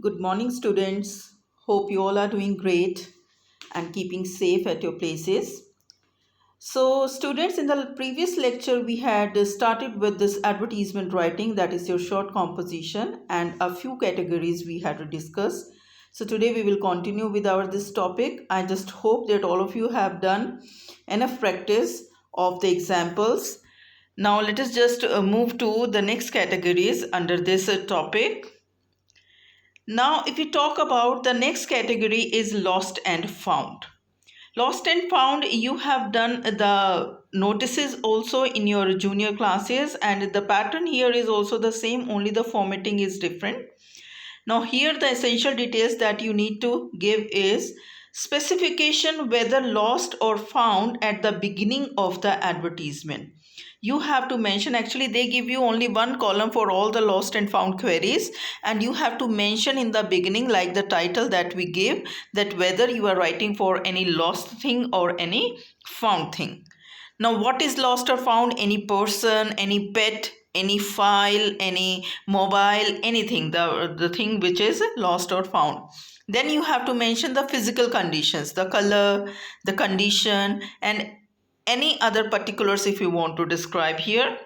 Good morning, students. Hope you all are doing great and keeping safe at your places. So, students, in the previous lecture, we had started with this advertisement writing, that is your short composition, and a few categories we had to discuss. So, today we will continue with our this topic. I just hope that all of you have done enough practice of the examples. Now, let us just move to the next categories under this topic. Now, if we talk about the next category is lost and found. Lost and found, you have done the notices also in your junior classes, and the pattern here is also the same, only the formatting is different. Now here the essential details that you need to give is specification whether lost or found at the beginning of the advertisement. You have to mention, actually they give you only one column for all the lost and found queries, and you have to mention in the beginning, like the title that we give, that whether you are writing for any lost thing or any found thing. Now, what is lost or found? Any person, any pet, any file, any mobile, anything, the thing which is lost or found. Then you have to mention the physical conditions, the color, the condition, and any other particulars if you want to describe here.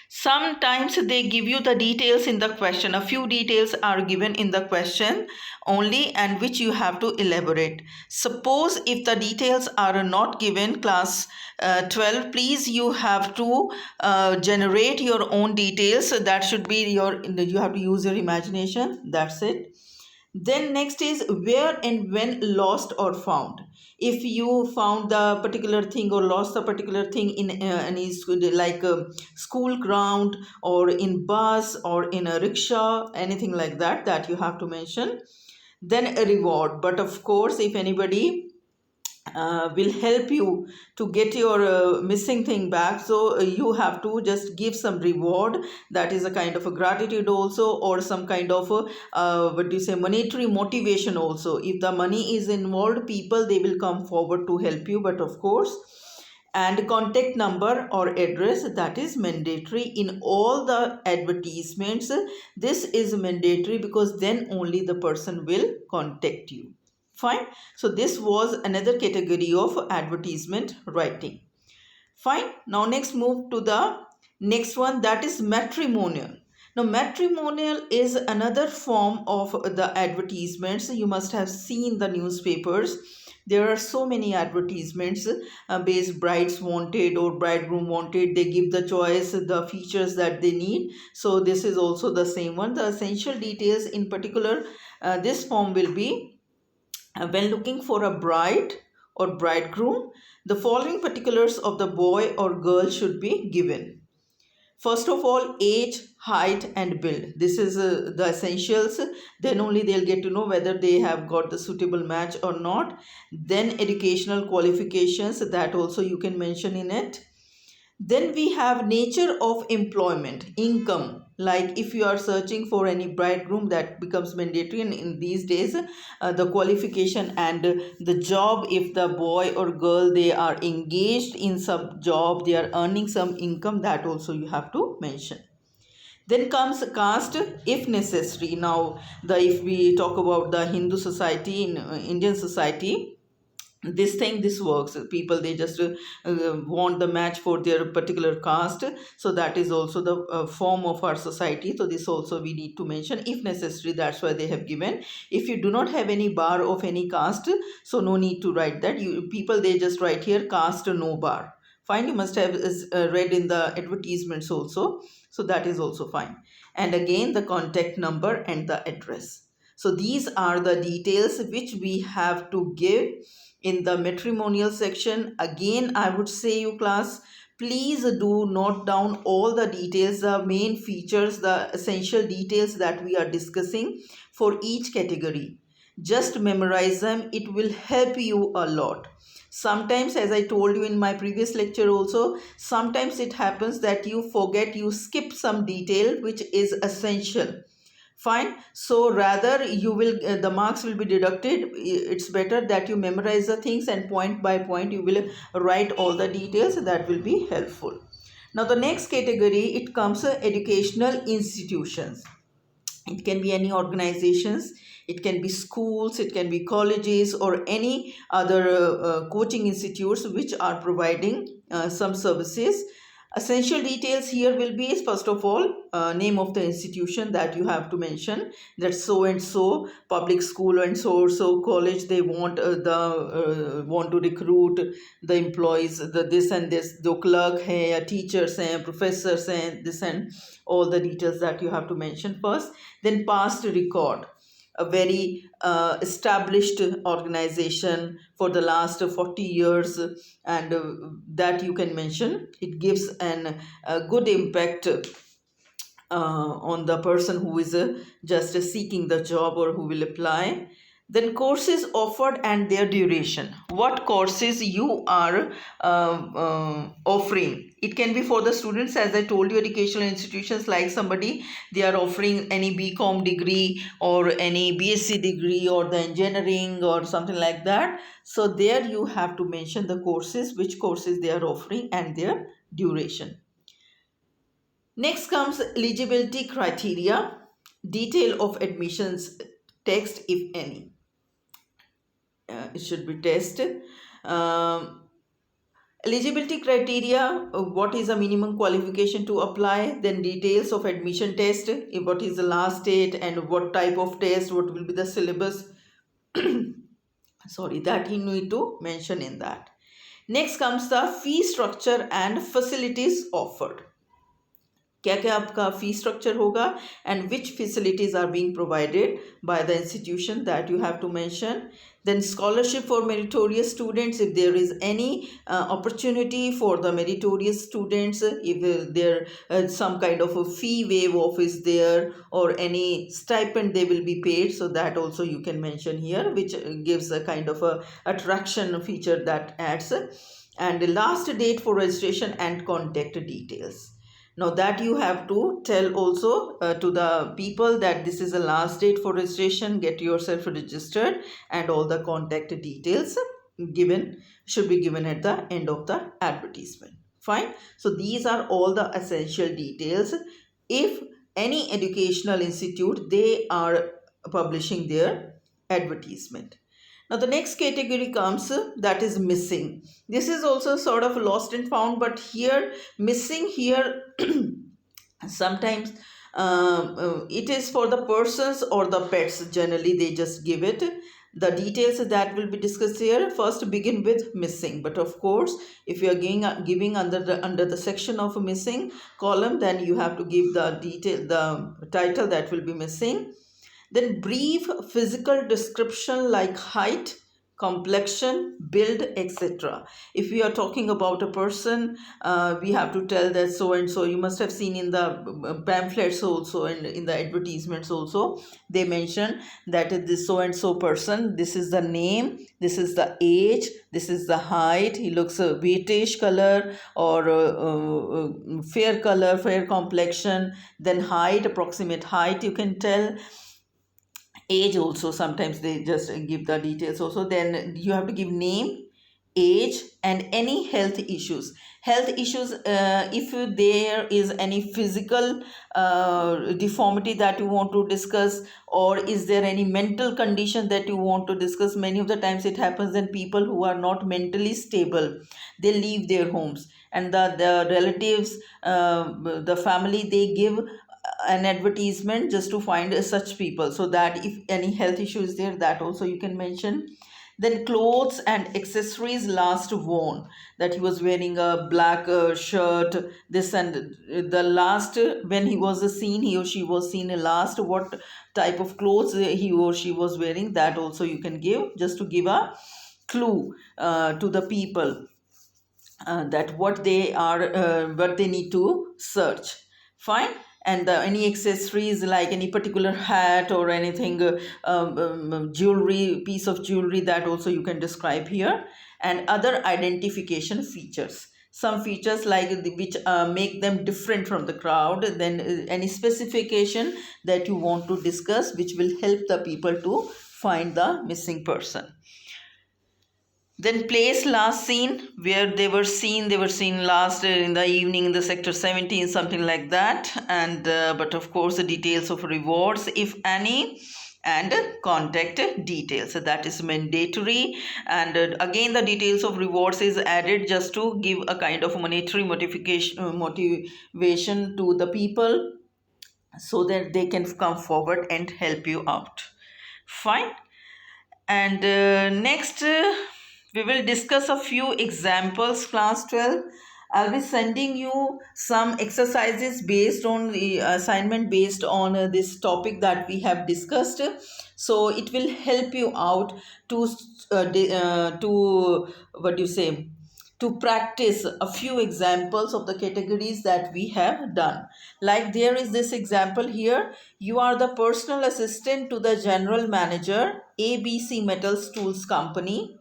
Sometimes they give you the details in the question. A few details are given in the question only, and which you have to elaborate. Suppose if the details are not given, class 12, please you have to generate your own details. That should be you have to use your imagination. That's it. Then next is where and when lost or found. If you found the particular thing or lost the particular thing in any school, like a school ground or in bus or in a rickshaw, anything like that, that you have to mention. Then a reward. But of course, if anybody will help you to get your missing thing back, so you have to just give some reward, that is a kind of a gratitude also, or some kind of what do you say, monetary motivation also. If the money is involved, people they will come forward to help you. But of course, and contact number or address, that is mandatory in all the advertisements. This is mandatory because then only the person will contact you. Fine. So this was another category of advertisement writing. Fine. Now next move to the next one, that is matrimonial. Now matrimonial is another form of the advertisements. You must have seen the newspapers. There are so many advertisements based brides wanted or bridegroom wanted. They give the choice, the features that they need. So this is also the same one. The essential details in particular, this form will be when looking for a bride or bridegroom, the following particulars of the boy or girl should be given. First of all, age, height, and build. This is the essentials. Then only they'll get to know whether they have got the suitable match or not. Then educational qualifications, that also you can mention in it. Then we have nature of employment, income. Like if you are searching for any bridegroom, that becomes mandatory. And in these days, the qualification and the job, if the boy or girl, they are engaged in some job, they are earning some income, that also you have to mention. Then comes caste if necessary. Now, if we talk about the Hindu society, in Indian society, this works. People they just want the match for their particular caste, so that is also the form of our society. So this also we need to mention if necessary. That's why they have given. If you do not have any bar of any caste, so no need to write that. You people they just write here caste no bar. Fine. You must have read in the advertisements also, so that is also fine. And again the contact number and the address. So these are the details which we have to give in the matrimonial section. Again, I would say you class, please do note down all the details, the main features, the essential details that we are discussing for each category. Just memorize them. It will help you a lot. Sometimes, as I told you in my previous lecture also, sometimes it happens that you forget, you skip some detail which is essential. Fine. So rather you will the marks will be deducted. It's better that you memorize the things and point by point you will write all the details. That will be helpful. Now the next category, it comes educational institutions. It can be any organizations, it can be schools, it can be colleges, or any other coaching institutes which are providing some services. Essential details here will be, first of all, name of the institution that you have to mention, that so and so public school and so so college, they want want to recruit the employees, the this and this, the clerk hai, teachers and professors and this, and all the details that you have to mention first. Then past record, a very established organization for the last 40 years, and that you can mention. It gives a good impact on the person who is just seeking the job or who will apply. Then courses offered and their duration. What courses you are offering. It can be for the students, as I told you, educational institutions, like somebody, they are offering any BCom degree or any BSc degree or the engineering or something like that. So there you have to mention the courses, which courses they are offering and their duration. Next comes eligibility criteria, detail of admissions text, if any. It should be tested. Eligibility criteria, what is the minimum qualification to apply, then details of admission test, what is the last date and what type of test, what will be the syllabus. Sorry, that you need to mention in that. Next comes the fee structure and facilities offered. क्या क्या आपका fee structure होगा and which facilities are being provided by the institution, that you have to mention. Then scholarship for meritorious students, if there is any opportunity for the meritorious students, if there some kind of a fee waive off is there or any stipend they will be paid, so that also you can mention here, which gives a kind of a attraction feature that adds. And the last date for registration and contact details. Now that you have to tell also to the people that this is the last date for registration, get yourself registered, and all the contact details given should be given at the end of the advertisement. Fine. So these are all the essential details. If any educational institute, they are publishing their advertisement. Now the next category comes, that is missing. This is also sort of lost and found, but here missing here sometimes it is for the persons or the pets. Generally they just give it. The details that will be discussed here, first begin with missing, but of course if you are giving under the section of missing column, then you have to give the detail, the title that will be missing. Then brief physical description like height, complexion, build, etc. If we are talking about a person, we have to tell that so and so. You must have seen in the pamphlets also and in the advertisements also, they mention that this so and so person, this is the name, this is the age, this is the height, he looks a whitish color or fair color, fair complexion, then height, approximate height you can tell. Age also, sometimes they just give the details also. Then you have to give name, age, and any health issues. Health issues, if there is any physical deformity that you want to discuss, or is there any mental condition that you want to discuss. Many of the times it happens that people who are not mentally stable, they leave their homes, and the relatives, the family, they give an advertisement just to find such people, so that if any health issue is there, that also you can mention. Then clothes and accessories last worn, that he was wearing a black shirt, this, and the last, when he was seen, he or she was seen last, what type of clothes he or she was wearing, that also you can give, just to give a clue to the people that what they are, what they need to search. Fine. And any accessories like any particular hat or anything, jewelry, piece of jewelry, that also you can describe here. And other identification features, some features like which make them different from the crowd. Then any specification that you want to discuss, which will help the people to find the missing person. Then place last seen, where they were seen last in the evening in the sector 17, something like that. And but of course the details of rewards, if any, and contact details, so that is mandatory. And again the details of rewards is added just to give a kind of monetary motivation to the people, so that they can come forward and help you out. Fine. And next, we will discuss a few examples, class 12. I'll be sending you some exercises based on the assignment based on this topic that we have discussed. So it will help you out to what do you say, to practice a few examples of the categories that we have done. Like there is this example here. You are the personal assistant to the general manager, ABC Metals Tools Company.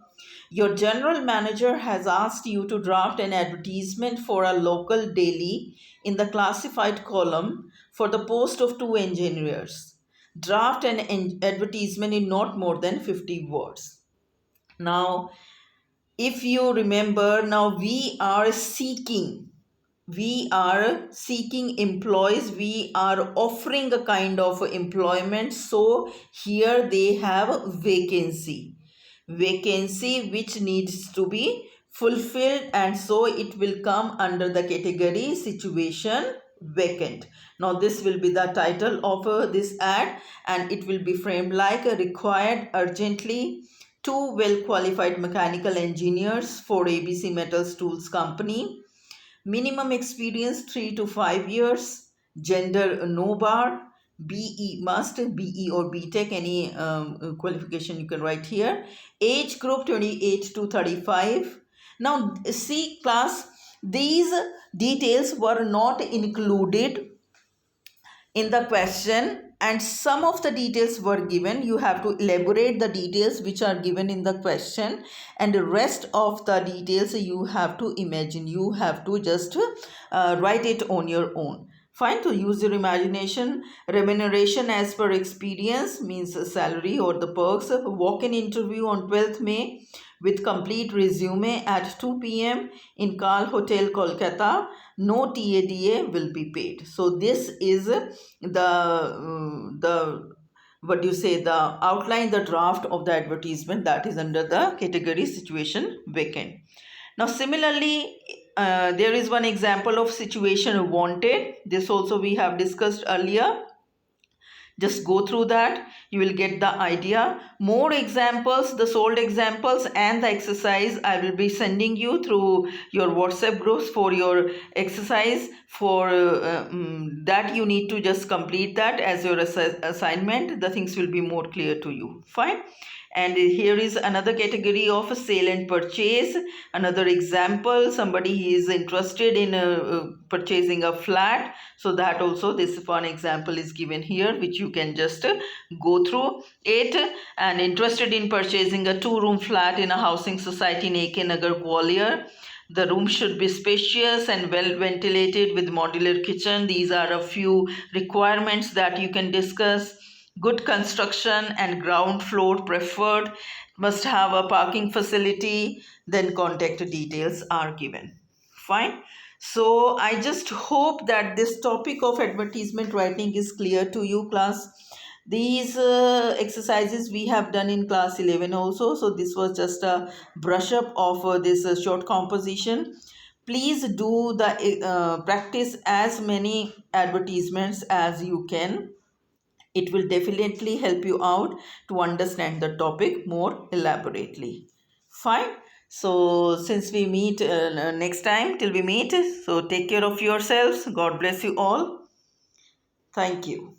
Your general manager has asked you to draft an advertisement for a local daily in the classified column for the post of 2 engineers. Draft an advertisement in not more than 50 words. Now, if you remember, now we are seeking employees, we are offering a kind of employment. So here they have vacancy which needs to be fulfilled, and so it will come under the category situation vacant. Now this will be the title of this ad, and it will be framed like required urgently two well qualified mechanical engineers for ABC Metals Tools Company. Minimum experience 3 to 5 years. Gender no bar. BE must, BE or BTech, any qualification you can write here. Age group 28 to 35. Now see class, these details were not included in the question, and some of the details were given. You have to elaborate the details which are given in the question, and the rest of the details you have to imagine, you have to just write it on your own. Fine. To use your imagination. Remuneration as per experience means salary or the perks. Walk-in interview on 12th May with complete resume at 2 p.m. in Carl Hotel, Kolkata. No TADA will be paid. So this is the what do you say, the outline, the draft of the advertisement that is under the category situation vacant. Now similarly, there is one example of situation wanted. This also we have discussed earlier. Just go through that, you will get the idea. More examples, the sold examples and the exercise I will be sending you through your WhatsApp groups for your exercise. For that you need to just complete that as your assignment. The things will be more clear to you. Fine. And here is another category of sale and purchase. Another example, somebody is interested in purchasing a flat. So that also, this one example is given here, which you can just go through it. And interested in purchasing a 2-room flat in a housing society in AK Nagar, Gwalior. The room should be spacious and well ventilated with modular kitchen. These are a few requirements that you can discuss. Good construction and ground floor preferred. Must have a parking facility. Then contact details are given. Fine. So I just hope that this topic of advertisement writing is clear to you, class. These exercises we have done in class 11 also. So this was just a brush up of this short composition. Please do the practice as many advertisements as you can. It will definitely help you out to understand the topic more elaborately. Fine. So since we meet next time, till we meet, so take care of yourselves. God bless you all. Thank you.